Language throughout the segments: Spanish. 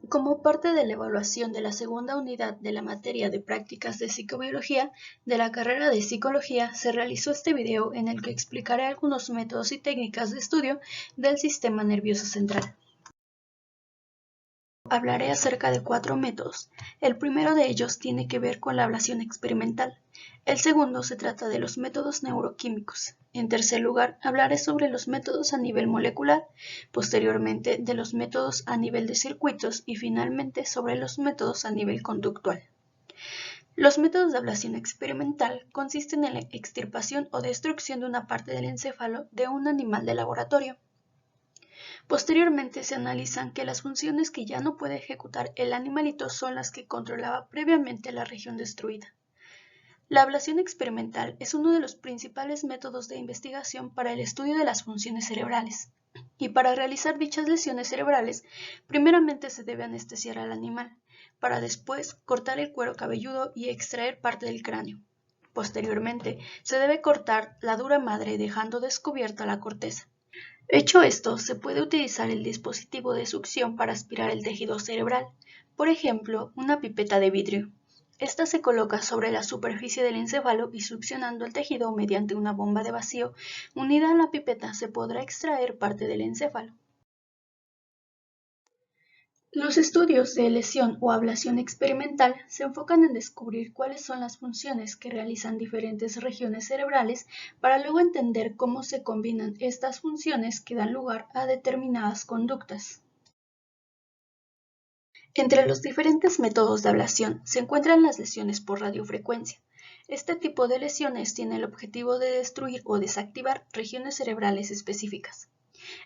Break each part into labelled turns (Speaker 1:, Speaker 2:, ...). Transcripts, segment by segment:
Speaker 1: Como parte de la evaluación de la segunda unidad de la materia de prácticas de psicobiología de la carrera de psicología, se realizó este video en el que explicaré algunos métodos y técnicas de estudio del sistema nervioso central. Hablaré acerca de 4 métodos. El primero de ellos tiene que ver con la ablación experimental. El segundo se trata de los métodos neuroquímicos. En tercer lugar, hablaré sobre los métodos a nivel molecular, posteriormente de los métodos a nivel de circuitos y finalmente sobre los métodos a nivel conductual. Los métodos de ablación experimental consisten en la extirpación o destrucción de una parte del encéfalo de un animal de laboratorio. Posteriormente se analizan que las funciones que ya no puede ejecutar el animalito son las que controlaba previamente la región destruida. La ablación experimental es uno de los principales métodos de investigación para el estudio de las funciones cerebrales, y para realizar dichas lesiones cerebrales, primeramente se debe anestesiar al animal, para después cortar el cuero cabelludo y extraer parte del cráneo. Posteriormente, se debe cortar la dura madre dejando descubierta la corteza. Hecho esto, se puede utilizar el dispositivo de succión para aspirar el tejido cerebral, por ejemplo, una pipeta de vidrio. Esta se coloca sobre la superficie del encéfalo y succionando el tejido mediante una bomba de vacío unida a la pipeta se podrá extraer parte del encéfalo. Los estudios de lesión o ablación experimental se enfocan en descubrir cuáles son las funciones que realizan diferentes regiones cerebrales para luego entender cómo se combinan estas funciones que dan lugar a determinadas conductas. Entre los diferentes métodos de ablación se encuentran las lesiones por radiofrecuencia. Este tipo de lesiones tiene el objetivo de destruir o desactivar regiones cerebrales específicas.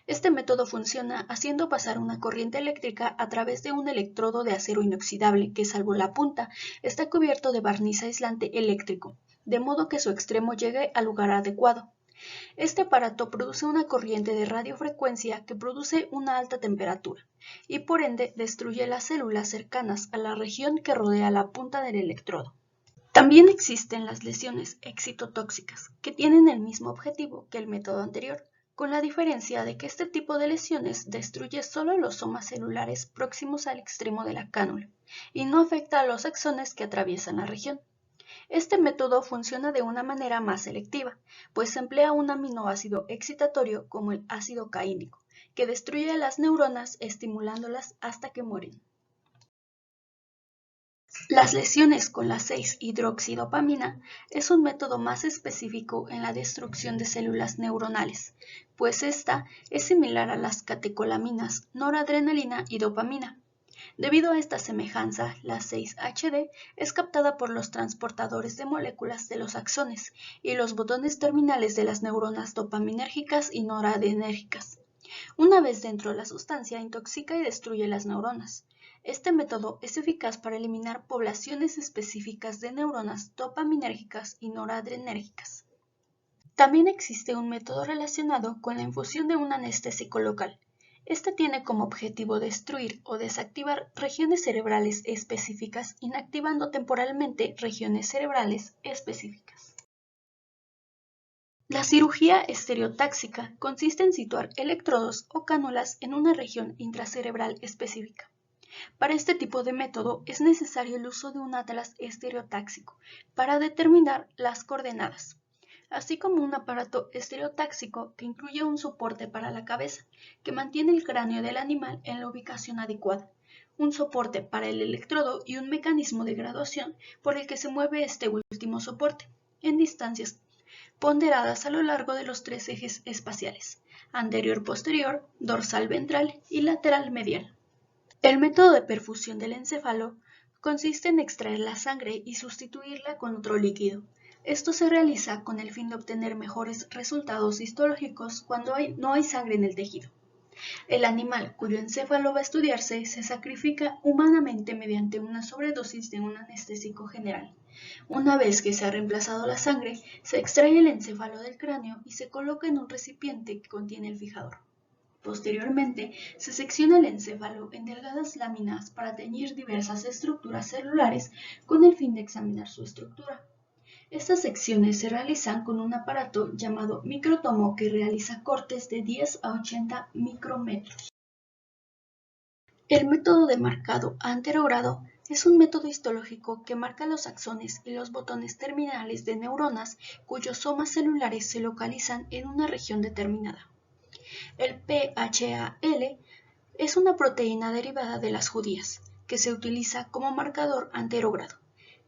Speaker 1: Este método funciona haciendo pasar una corriente eléctrica a través de un electrodo de acero inoxidable que, salvo la punta, está cubierto de barniz aislante eléctrico, de modo que su extremo llegue al lugar adecuado. Este aparato produce una corriente de radiofrecuencia que produce una alta temperatura y por ende destruye las células cercanas a la región que rodea la punta del electrodo. También existen las lesiones excitotóxicas, que tienen el mismo objetivo que el método anterior, con la diferencia de que este tipo de lesiones destruye solo los somas celulares próximos al extremo de la cánula y no afecta a los axones que atraviesan la región. Este método funciona de una manera más selectiva, pues se emplea un aminoácido excitatorio como el ácido caínico, que destruye a las neuronas estimulándolas hasta que mueren. Las lesiones con la 6-hidroxidopamina es un método más específico en la destrucción de células neuronales, pues esta es similar a las catecolaminas, noradrenalina y dopamina. Debido a esta semejanza, la 6-HD es captada por los transportadores de moléculas de los axones y los botones terminales de las neuronas dopaminérgicas y noradrenérgicas. Una vez dentro, la sustancia intoxica y destruye las neuronas. Este método es eficaz para eliminar poblaciones específicas de neuronas dopaminérgicas y noradrenérgicas. También existe un método relacionado con la infusión de un anestésico local. Este tiene como objetivo destruir o desactivar regiones cerebrales específicas, inactivando temporalmente regiones cerebrales específicas. La cirugía estereotáxica consiste en situar electrodos o cánulas en una región intracerebral específica. Para este tipo de método es necesario el uso de un atlas estereotáxico para determinar las coordenadas, así como un aparato estereotáxico que incluye un soporte para la cabeza, que mantiene el cráneo del animal en la ubicación adecuada, un soporte para el electrodo y un mecanismo de graduación por el que se mueve este último soporte, en distancias ponderadas a lo largo de los 3 ejes espaciales, anterior-posterior, dorsal-ventral y lateral-medial. El método de perfusión del encéfalo consiste en extraer la sangre y sustituirla con otro líquido. Esto se realiza con el fin de obtener mejores resultados histológicos cuando no hay sangre en el tejido. El animal cuyo encéfalo va a estudiarse se sacrifica humanamente mediante una sobredosis de un anestésico general. Una vez que se ha reemplazado la sangre, se extrae el encéfalo del cráneo y se coloca en un recipiente que contiene el fijador. Posteriormente, se secciona el encéfalo en delgadas láminas para teñir diversas estructuras celulares con el fin de examinar su estructura. Estas secciones se realizan con un aparato llamado microtomo que realiza cortes de 10 a 80 micrómetros. El método de marcado anterogrado es un método histológico que marca los axones y los botones terminales de neuronas cuyos somas celulares se localizan en una región determinada. El PHAL es una proteína derivada de las judías, que se utiliza como marcador anterogrado.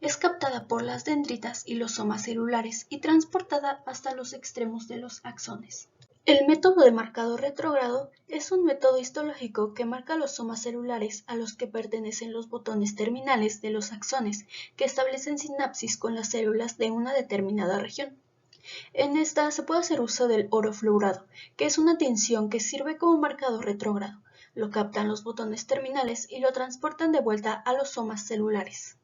Speaker 1: Es captada por las dendritas y los somas celulares y transportada hasta los extremos de los axones. El método de marcado retrógrado es un método histológico que marca los somas celulares a los que pertenecen los botones terminales de los axones, que establecen sinapsis con las células de una determinada región. En esta se puede hacer uso del oro fluorado, que es una tinción que sirve como marcador retrógrado. Lo captan los botones terminales y lo transportan de vuelta a los somas celulares.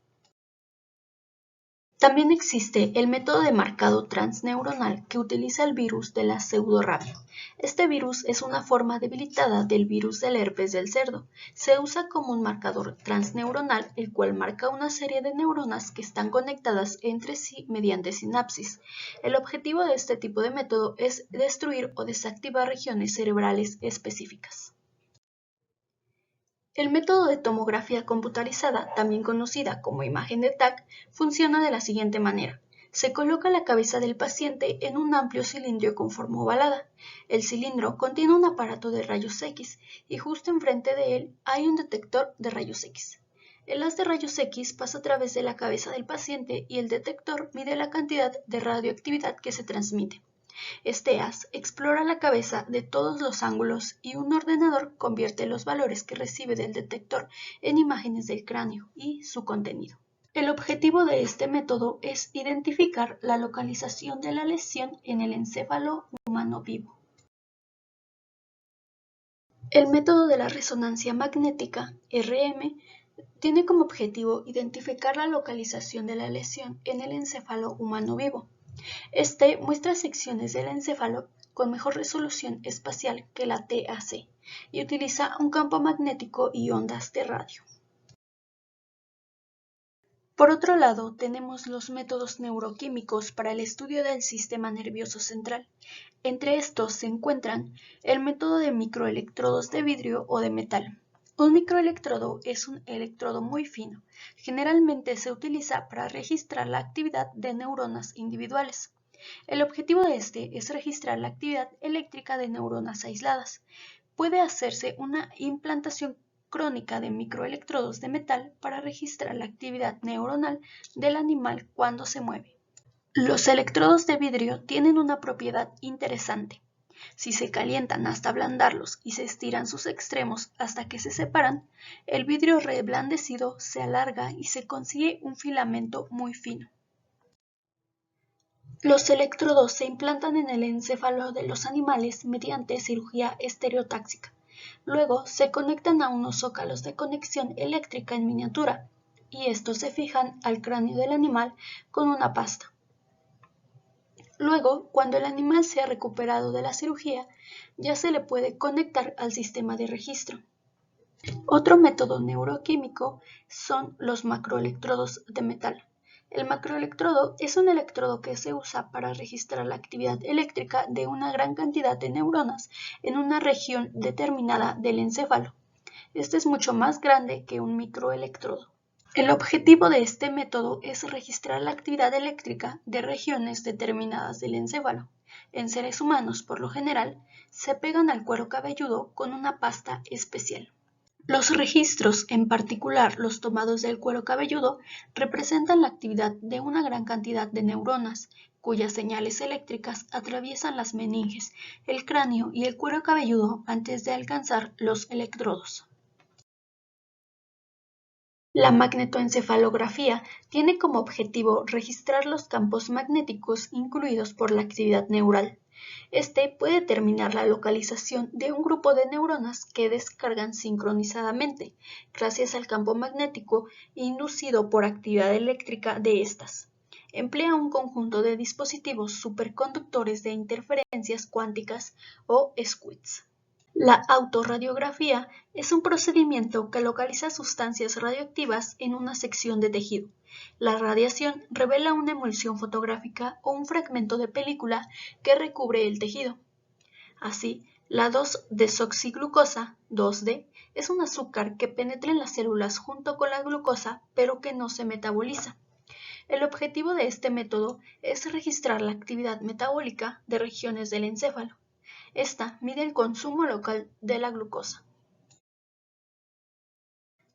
Speaker 1: También existe el método de marcado transneuronal que utiliza el virus de la pseudorrabia. Este virus es una forma debilitada del virus del herpes del cerdo. Se usa como un marcador transneuronal, el cual marca una serie de neuronas que están conectadas entre sí mediante sinapsis. El objetivo de este tipo de método es destruir o desactivar regiones cerebrales específicas. El método de tomografía computarizada, también conocida como imagen de TAC, funciona de la siguiente manera. Se coloca la cabeza del paciente en un amplio cilindro con forma ovalada. El cilindro contiene un aparato de rayos X y justo enfrente de él hay un detector de rayos X. El haz de rayos X pasa a través de la cabeza del paciente y el detector mide la cantidad de radioactividad que se transmite. Este haz explora la cabeza de todos los ángulos y un ordenador convierte los valores que recibe del detector en imágenes del cráneo y su contenido. El objetivo de este método es identificar la localización de la lesión en el encéfalo humano vivo. El método de la resonancia magnética, RM, tiene como objetivo identificar la localización de la lesión en el encéfalo humano vivo. Este muestra secciones del encéfalo con mejor resolución espacial que la TAC y utiliza un campo magnético y ondas de radio. Por otro lado, tenemos los métodos neuroquímicos para el estudio del sistema nervioso central. Entre estos se encuentran el método de microelectrodos de vidrio o de metal. Un microelectrodo es un electrodo muy fino. Generalmente se utiliza para registrar la actividad de neuronas individuales. El objetivo de este es registrar la actividad eléctrica de neuronas aisladas. Puede hacerse una implantación crónica de microelectrodos de metal para registrar la actividad neuronal del animal cuando se mueve. Los electrodos de vidrio tienen una propiedad interesante. Si se calientan hasta ablandarlos y se estiran sus extremos hasta que se separan, el vidrio reblandecido se alarga y se consigue un filamento muy fino. Los electrodos se implantan en el encéfalo de los animales mediante cirugía estereotáxica. Luego se conectan a unos zócalos de conexión eléctrica en miniatura, y estos se fijan al cráneo del animal con una pasta. Luego, cuando el animal se ha recuperado de la cirugía, ya se le puede conectar al sistema de registro. Otro método neuroquímico son los macroelectrodos de metal. El macroelectrodo es un electrodo que se usa para registrar la actividad eléctrica de una gran cantidad de neuronas en una región determinada del encéfalo. Este es mucho más grande que un microelectrodo. El objetivo de este método es registrar la actividad eléctrica de regiones determinadas del encéfalo. En seres humanos, por lo general, se pegan al cuero cabelludo con una pasta especial. Los registros, en particular los tomados del cuero cabelludo, representan la actividad de una gran cantidad de neuronas, cuyas señales eléctricas atraviesan las meninges, el cráneo y el cuero cabelludo antes de alcanzar los electrodos. La magnetoencefalografía tiene como objetivo registrar los campos magnéticos incluidos por la actividad neural. Este puede determinar la localización de un grupo de neuronas que descargan sincronizadamente, gracias al campo magnético inducido por actividad eléctrica de estas. Emplea un conjunto de dispositivos superconductores de interferencias cuánticas o SQUIDs. La autorradiografía es un procedimiento que localiza sustancias radioactivas en una sección de tejido. La radiación revela una emulsión fotográfica o un fragmento de película que recubre el tejido. Así, La 2-desoxiglucosa, 2D, es un azúcar que penetra en las células junto con la glucosa, pero que no se metaboliza. El objetivo de este método es registrar la actividad metabólica de regiones del encéfalo. Esta mide el consumo local de la glucosa.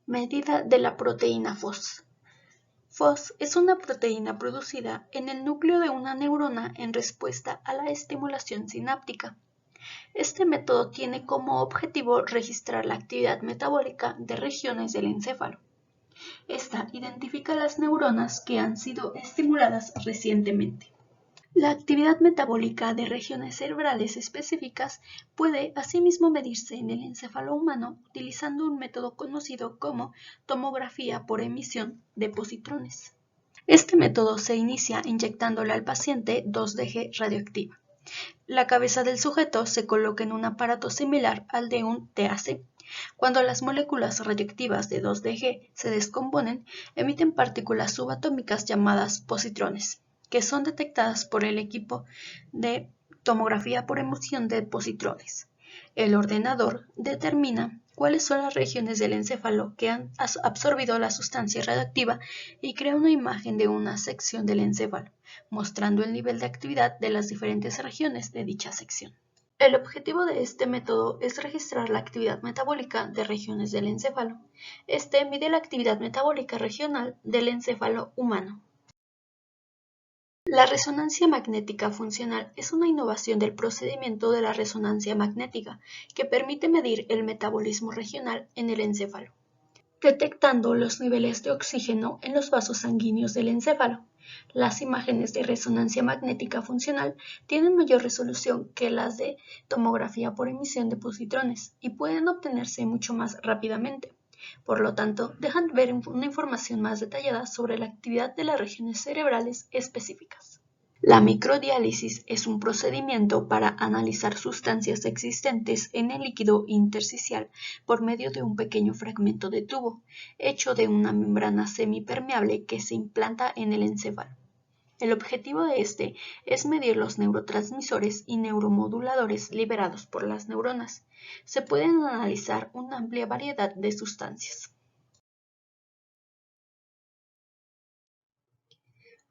Speaker 1: Medida de la proteína FOS. FOS es una proteína producida en el núcleo de una neurona en respuesta a la estimulación sináptica. Este método tiene como objetivo registrar la actividad metabólica de regiones del encéfalo. Esta identifica las neuronas que han sido estimuladas recientemente. La actividad metabólica de regiones cerebrales específicas puede asimismo medirse en el encéfalo humano utilizando un método conocido como tomografía por emisión de positrones. Este método se inicia inyectándole al paciente 2DG radioactiva. La cabeza del sujeto se coloca en un aparato similar al de un TAC. Cuando las moléculas radioactivas de 2DG se descomponen, emiten partículas subatómicas llamadas positrones, que son detectadas por el equipo de tomografía por emisión de positrones. El ordenador determina cuáles son las regiones del encéfalo que han absorbido la sustancia radioactiva y crea una imagen de una sección del encéfalo, mostrando el nivel de actividad de las diferentes regiones de dicha sección. El objetivo de este método es registrar la actividad metabólica de regiones del encéfalo. Este mide la actividad metabólica regional del encéfalo humano. La resonancia magnética funcional es una innovación del procedimiento de la resonancia magnética que permite medir el metabolismo regional en el encéfalo, detectando los niveles de oxígeno en los vasos sanguíneos del encéfalo. Las imágenes de resonancia magnética funcional tienen mayor resolución que las de tomografía por emisión de positrones y pueden obtenerse mucho más rápidamente. Por lo tanto, dejan ver una información más detallada sobre la actividad de las regiones cerebrales específicas. La microdiálisis es un procedimiento para analizar sustancias existentes en el líquido intersticial por medio de un pequeño fragmento de tubo, hecho de una membrana semipermeable que se implanta en el encéfalo. El objetivo de este es medir los neurotransmisores y neuromoduladores liberados por las neuronas. Se pueden analizar una amplia variedad de sustancias.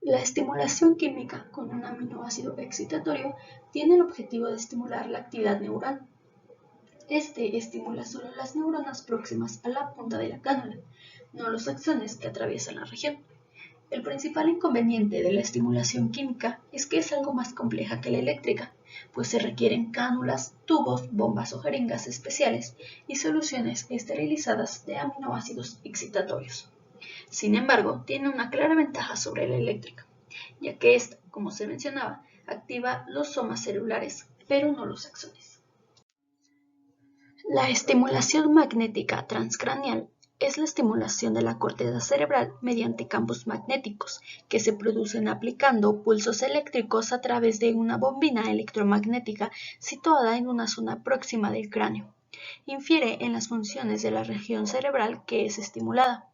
Speaker 1: La estimulación química con un aminoácido excitatorio tiene el objetivo de estimular la actividad neural. Este estimula solo las neuronas próximas a la punta de la cánula, no los axones que atraviesan la región. El principal inconveniente de la estimulación química es que es algo más compleja que la eléctrica, pues se requieren cánulas, tubos, bombas o jeringas especiales y soluciones esterilizadas de aminoácidos excitatorios. Sin embargo, tiene una clara ventaja sobre la eléctrica, ya que esta, como se mencionaba, activa los somas celulares, pero no los axones. La estimulación magnética transcraneal es la estimulación de la corteza cerebral mediante campos magnéticos que se producen aplicando pulsos eléctricos a través de una bobina electromagnética situada en una zona próxima del cráneo. Infiere en las funciones de la región cerebral que es estimulada.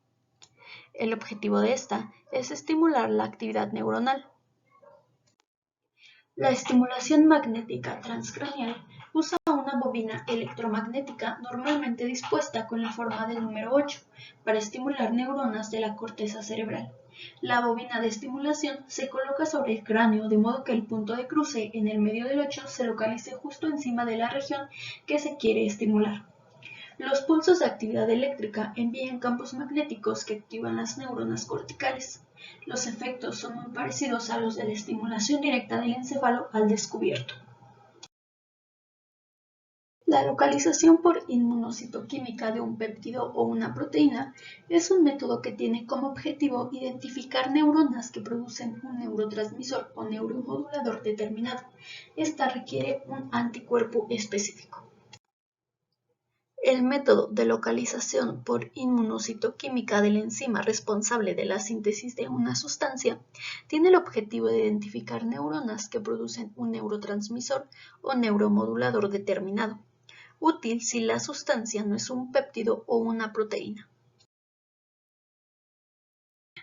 Speaker 1: El objetivo de esta es estimular la actividad neuronal. La estimulación magnética transcraneal usa una bobina electromagnética normalmente dispuesta con la forma del número 8 para estimular neuronas de la corteza cerebral. La bobina de estimulación se coloca sobre el cráneo de modo que el punto de cruce en el medio del 8 se localice justo encima de la región que se quiere estimular. Los pulsos de actividad eléctrica envían campos magnéticos que activan las neuronas corticales. Los efectos son muy parecidos a los de la estimulación directa del encéfalo al descubierto. La localización por inmunocitoquímica de un péptido o una proteína es un método que tiene como objetivo identificar neuronas que producen un neurotransmisor o neuromodulador determinado. Esta requiere un anticuerpo específico. El método de localización por inmunocitoquímica de la enzima responsable de la síntesis de una sustancia tiene el objetivo de identificar neuronas que producen un neurotransmisor o neuromodulador determinado, útil si la sustancia no es un péptido o una proteína.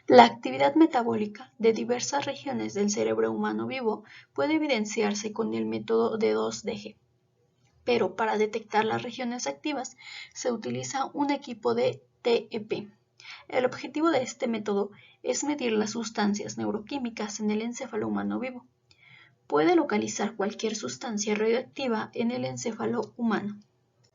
Speaker 1: La actividad metabólica de diversas regiones del cerebro humano vivo puede evidenciarse con el método de 2DG. pero para detectar las regiones activas se utiliza un equipo de TEP. El objetivo de este método es medir las sustancias neuroquímicas en el encéfalo humano vivo. Puede localizar cualquier sustancia radioactiva en el encéfalo humano.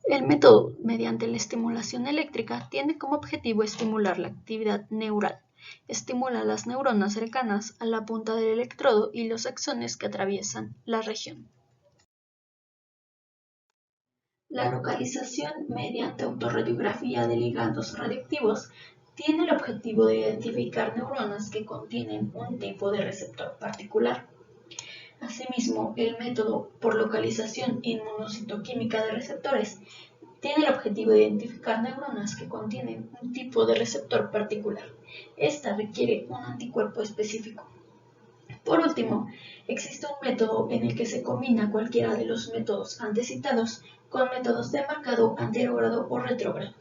Speaker 1: El método, mediante la estimulación eléctrica, tiene como objetivo estimular la actividad neural. Estimula las neuronas cercanas a la punta del electrodo y los axones que atraviesan la región. La localización mediante autorradiografía de ligandos radioactivos tiene el objetivo de identificar neuronas que contienen un tipo de receptor particular. Asimismo, el método por localización inmunocitoquímica de receptores tiene el objetivo de identificar neuronas que contienen un tipo de receptor particular. Esta requiere un anticuerpo específico. Por último, existe un método en el que se combina cualquiera de los métodos antes citados con métodos de marcado anterógrado o retrógrado.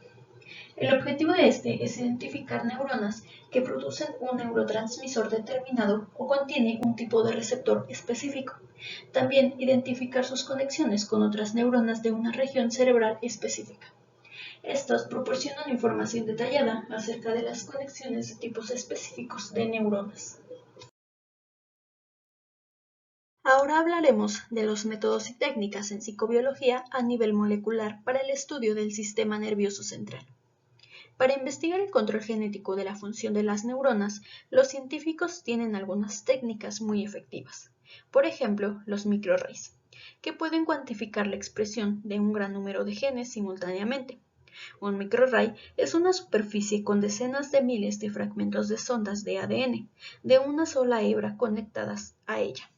Speaker 1: El objetivo de este es identificar neuronas que producen un neurotransmisor determinado o contiene un tipo de receptor específico. También identificar sus conexiones con otras neuronas de una región cerebral específica. Estos proporcionan información detallada acerca de las conexiones de tipos específicos de neuronas. Ahora hablaremos de los métodos y técnicas en psicobiología a nivel molecular para el estudio del sistema nervioso central. Para investigar el control genético de la función de las neuronas, los científicos tienen algunas técnicas muy efectivas. Por ejemplo, los microarrays, que pueden cuantificar la expresión de un gran número de genes simultáneamente. Un microarray es una superficie con decenas de miles de fragmentos de sondas de ADN de una sola hebra conectadas a ella.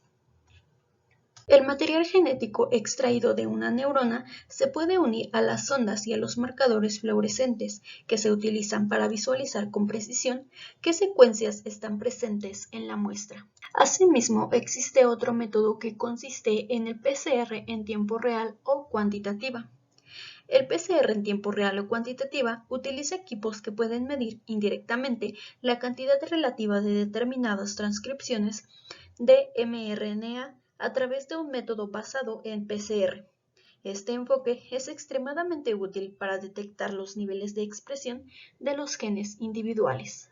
Speaker 1: El material genético extraído de una neurona se puede unir a las sondas y a los marcadores fluorescentes que se utilizan para visualizar con precisión qué secuencias están presentes en la muestra. Asimismo, existe otro método que consiste en el PCR en tiempo real o cuantitativa. El PCR en tiempo real o cuantitativa utiliza equipos que pueden medir indirectamente la cantidad relativa de determinadas transcripciones de mRNA a través de un método basado en PCR. Este enfoque es extremadamente útil para detectar los niveles de expresión de los genes individuales.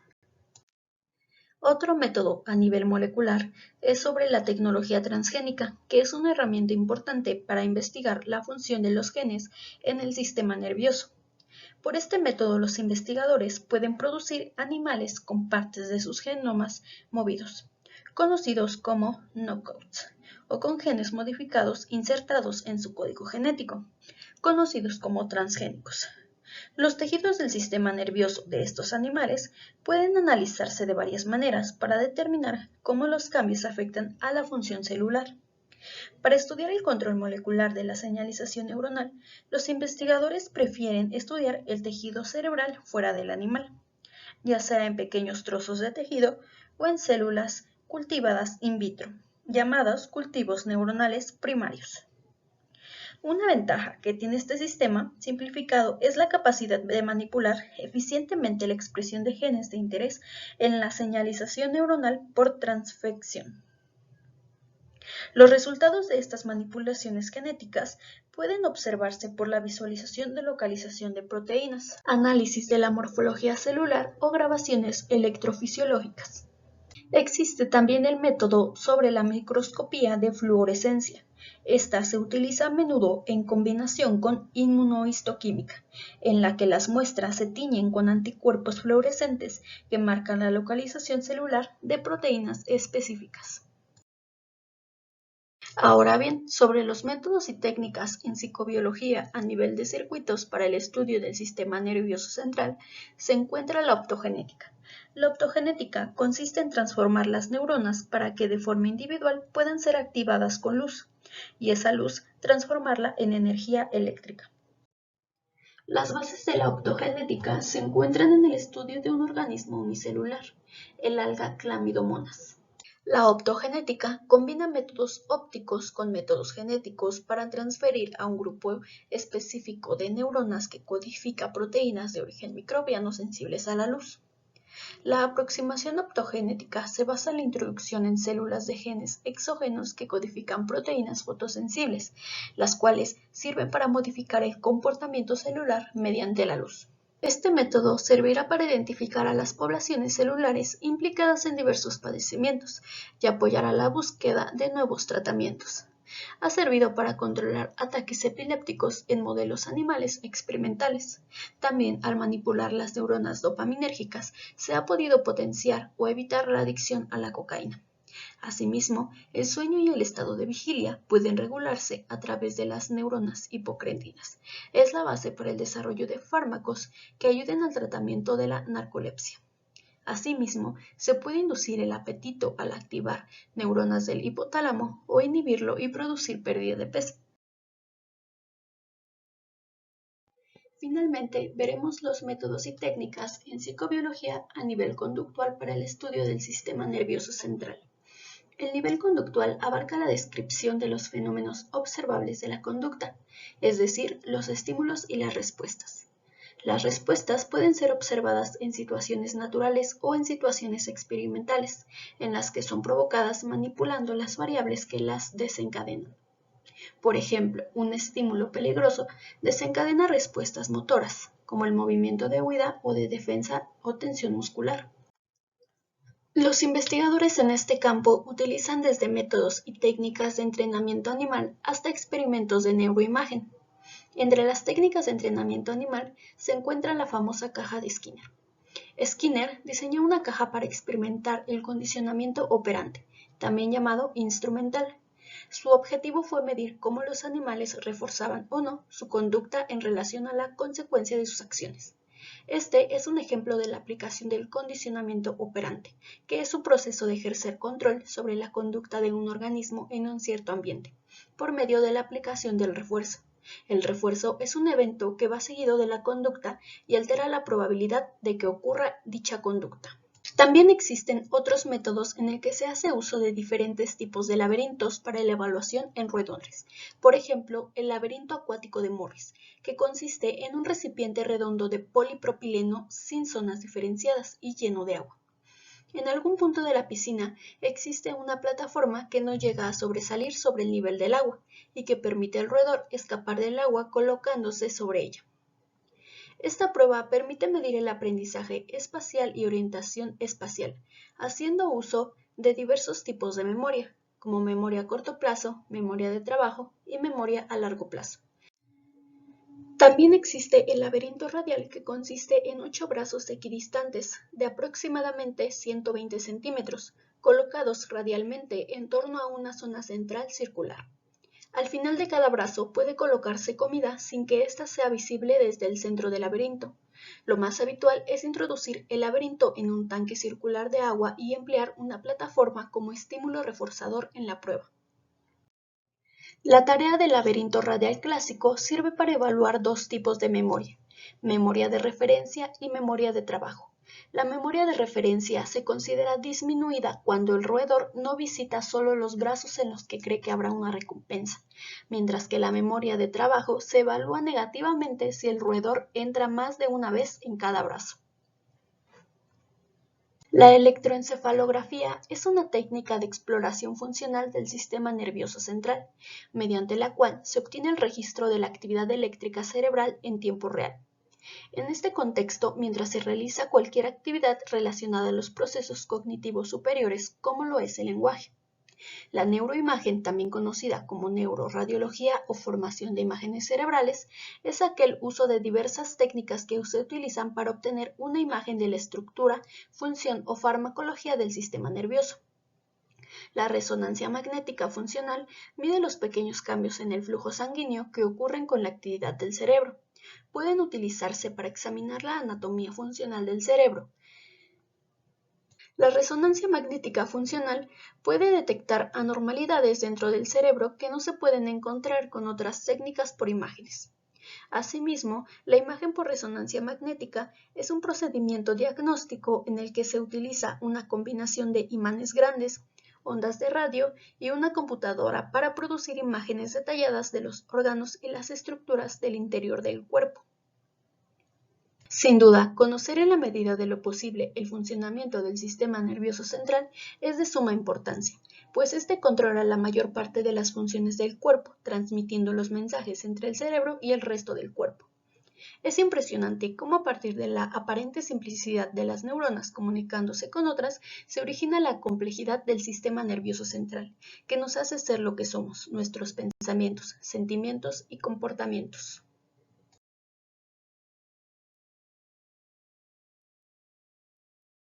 Speaker 1: Otro método a nivel molecular es sobre la tecnología transgénica, que es una herramienta importante para investigar la función de los genes en el sistema nervioso. Por este método, los investigadores pueden producir animales con partes de sus genomas movidos, conocidos como knockouts, o con genes modificados insertados en su código genético, conocidos como transgénicos. Los tejidos del sistema nervioso de estos animales pueden analizarse de varias maneras para determinar cómo los cambios afectan a la función celular. Para estudiar el control molecular de la señalización neuronal, los investigadores prefieren estudiar el tejido cerebral fuera del animal, ya sea en pequeños trozos de tejido o en células cultivadas in vitro, llamados cultivos neuronales primarios. Una ventaja que tiene este sistema simplificado es la capacidad de manipular eficientemente la expresión de genes de interés en la señalización neuronal por transfección. Los resultados de estas manipulaciones genéticas pueden observarse por la visualización de localización de proteínas, análisis de la morfología celular o grabaciones electrofisiológicas. Existe también el método sobre la microscopía de fluorescencia. Esta se utiliza a menudo en combinación con inmunohistoquímica, en la que las muestras se tiñen con anticuerpos fluorescentes que marcan la localización celular de proteínas específicas. Ahora bien, sobre los métodos y técnicas en psicobiología a nivel de circuitos para el estudio del sistema nervioso central, se encuentra la optogenética. La optogenética consiste en transformar las neuronas para que de forma individual puedan ser activadas con luz, y esa luz transformarla en energía eléctrica. Las bases de la optogenética se encuentran en el estudio de un organismo unicelular, el alga Chlamydomonas. La optogenética combina métodos ópticos con métodos genéticos para transferir a un grupo específico de neuronas que codifica proteínas de origen microbiano sensibles a la luz. La aproximación optogenética se basa en la introducción en células de genes exógenos que codifican proteínas fotosensibles, las cuales sirven para modificar el comportamiento celular mediante la luz. Este método servirá para identificar a las poblaciones celulares implicadas en diversos padecimientos y apoyará la búsqueda de nuevos tratamientos. Ha servido para controlar ataques epilépticos en modelos animales experimentales. También, al manipular las neuronas dopaminérgicas, se ha podido potenciar o evitar la adicción a la cocaína. Asimismo, el sueño y el estado de vigilia pueden regularse a través de las neuronas hipocrendinas. Es la base para el desarrollo de fármacos que ayuden al tratamiento de la narcolepsia. Asimismo, se puede inducir el apetito al activar neuronas del hipotálamo o inhibirlo y producir pérdida de peso. Finalmente, veremos los métodos y técnicas en psicobiología a nivel conductual para el estudio del sistema nervioso central. El nivel conductual abarca la descripción de los fenómenos observables de la conducta, es decir, los estímulos y las respuestas. Las respuestas pueden ser observadas en situaciones naturales o en situaciones experimentales, en las que son provocadas manipulando las variables que las desencadenan. Por ejemplo, un estímulo peligroso desencadena respuestas motoras, como el movimiento de huida o de defensa o tensión muscular. Los investigadores en este campo utilizan desde métodos y técnicas de entrenamiento animal hasta experimentos de neuroimagen. Entre las técnicas de entrenamiento animal se encuentra la famosa caja de Skinner. Skinner diseñó una caja para experimentar el condicionamiento operante, también llamado instrumental. Su objetivo fue medir cómo los animales reforzaban o no su conducta en relación a la consecuencia de sus acciones. Este es un ejemplo de la aplicación del condicionamiento operante, que es un proceso de ejercer control sobre la conducta de un organismo en un cierto ambiente, por medio de la aplicación del refuerzo. El refuerzo es un evento que va seguido de la conducta y altera la probabilidad de que ocurra dicha conducta. También existen otros métodos en el que se hace uso de diferentes tipos de laberintos para la evaluación en roedores. Por ejemplo, el laberinto acuático de Morris, que consiste en un recipiente redondo de polipropileno sin zonas diferenciadas y lleno de agua. En algún punto de la piscina existe una plataforma que no llega a sobresalir sobre el nivel del agua y que permite al roedor escapar del agua colocándose sobre ella. Esta prueba permite medir el aprendizaje espacial y orientación espacial, haciendo uso de diversos tipos de memoria, como memoria a corto plazo, memoria de trabajo y memoria a largo plazo. También existe el laberinto radial, que consiste en 8 brazos equidistantes de aproximadamente 120 centímetros, colocados radialmente en torno a una zona central circular. Al final de cada brazo puede colocarse comida sin que ésta sea visible desde el centro del laberinto. Lo más habitual es introducir el laberinto en un tanque circular de agua y emplear una plataforma como estímulo reforzador en la prueba. La tarea del laberinto radial clásico sirve para evaluar dos tipos de memoria de referencia y memoria de trabajo. La memoria de referencia se considera disminuida cuando el roedor no visita solo los brazos en los que cree que habrá una recompensa, mientras que la memoria de trabajo se evalúa negativamente si el roedor entra más de una vez en cada brazo. La electroencefalografía es una técnica de exploración funcional del sistema nervioso central, mediante la cual se obtiene el registro de la actividad eléctrica cerebral en tiempo real. En este contexto, mientras se realiza cualquier actividad relacionada a los procesos cognitivos superiores, como lo es el lenguaje. La neuroimagen, también conocida como neuroradiología o formación de imágenes cerebrales, es aquel uso de diversas técnicas que se utilizan para obtener una imagen de la estructura, función o farmacología del sistema nervioso. La resonancia magnética funcional mide los pequeños cambios en el flujo sanguíneo que ocurren con la actividad del cerebro. Pueden utilizarse para examinar la anatomía funcional del cerebro. La resonancia magnética funcional puede detectar anormalidades dentro del cerebro que no se pueden encontrar con otras técnicas por imágenes. Asimismo, la imagen por resonancia magnética es un procedimiento diagnóstico en el que se utiliza una combinación de imanes grandes, ondas de radio y una computadora para producir imágenes detalladas de los órganos y las estructuras del interior del cuerpo. Sin duda, conocer en la medida de lo posible el funcionamiento del sistema nervioso central es de suma importancia, pues este controla la mayor parte de las funciones del cuerpo, transmitiendo los mensajes entre el cerebro y el resto del cuerpo. Es impresionante cómo a partir de la aparente simplicidad de las neuronas comunicándose con otras, se origina la complejidad del sistema nervioso central, que nos hace ser lo que somos, nuestros pensamientos, sentimientos y comportamientos.